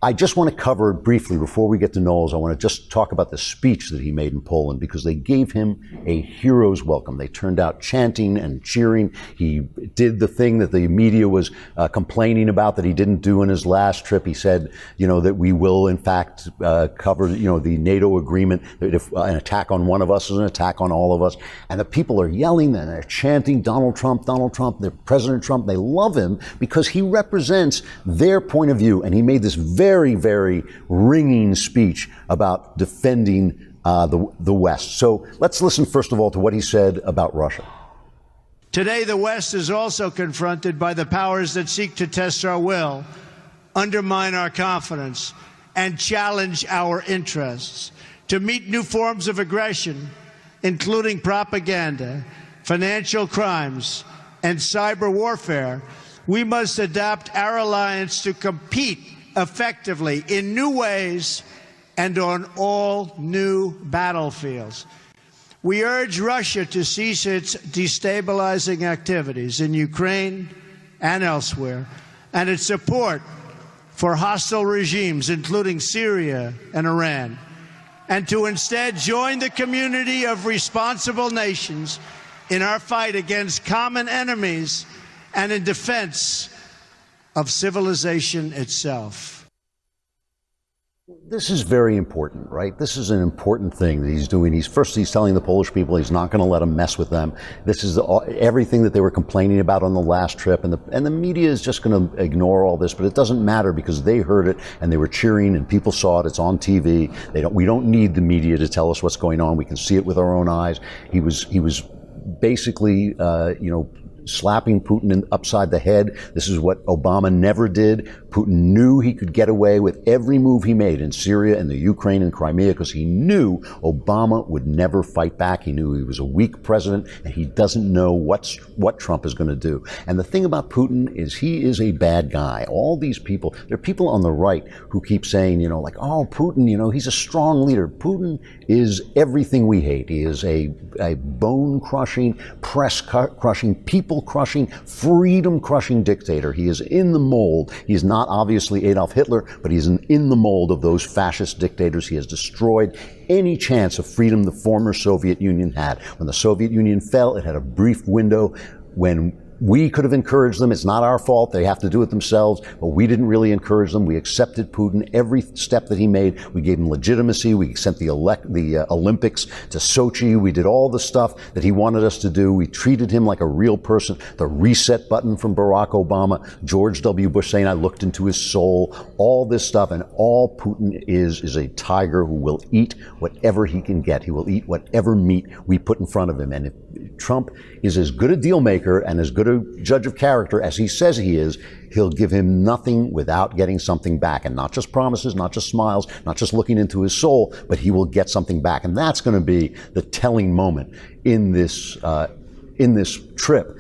I just want to cover briefly before we get to Knowles. I want to just talk about the speech that he made in Poland, because they gave him a hero's welcome. They turned out chanting and cheering. He did the thing that the media was complaining about that he didn't do in his last trip. He said, that we will in fact cover, the NATO agreement, that if an attack on one of us is an attack on all of us. And the people are yelling and they're chanting Donald Trump, they're President Trump. They love him because he represents their point of view. And he made this very, very ringing speech about defending the West. So let's listen, first of all, to what he said about Russia. Today, the West is also confronted by the powers that seek to test our will, undermine our confidence, and challenge our interests. To meet new forms of aggression, including propaganda, financial crimes, and cyber warfare, we must adapt our alliance to compete effectively in new ways and on all new battlefields. We urge Russia to cease its destabilizing activities in Ukraine and elsewhere, and its support for hostile regimes, including Syria and Iran, and to instead join the community of responsible nations in our fight against common enemies and in defense of civilization itself. This is very important, right? This is an important thing that he's doing. He's telling the Polish people he's not going to let them mess with them. This is everything that they were complaining about on the last trip, and the media is just going to ignore all this, but it doesn't matter because they heard it and they were cheering and people saw it. It's on TV. We don't need the media to tell us what's going on. We can see it with our own eyes. He was basically, slapping Putin upside the head. This is what Obama never did. Putin knew he could get away with every move he made in Syria and the Ukraine and Crimea because he knew Obama would never fight back. He knew he was a weak president, and he doesn't know what Trump is going to do. And the thing about Putin is he is a bad guy. All these people, there are people on the right who keep saying, oh, Putin, he's a strong leader. Putin is everything we hate. He is a bone-crushing, press-crushing, people-crushing, freedom-crushing dictator. He is in the mold. He is not obviously Adolf Hitler, but he's in the mold of those fascist dictators. He has destroyed any chance of freedom the former Soviet Union had. When the Soviet Union fell, it had a brief window when we could have encouraged them. It's not our fault. They have to do it themselves. But we didn't really encourage them. We accepted Putin every step that he made. We gave him legitimacy. We sent the Olympics to Sochi. We did all the stuff that he wanted us to do. We treated him like a real person. The reset button from Barack Obama, George W. Bush saying, I looked into his soul, all this stuff. And all Putin is a tiger who will eat whatever he can get. He will eat whatever meat we put in front of him. And if Trump is as good a deal maker and as good a judge of character as he says he is, he'll give him nothing without getting something back. And not just promises, not just smiles, not just looking into his soul, but he will get something back. And that's going to be the telling moment in this trip.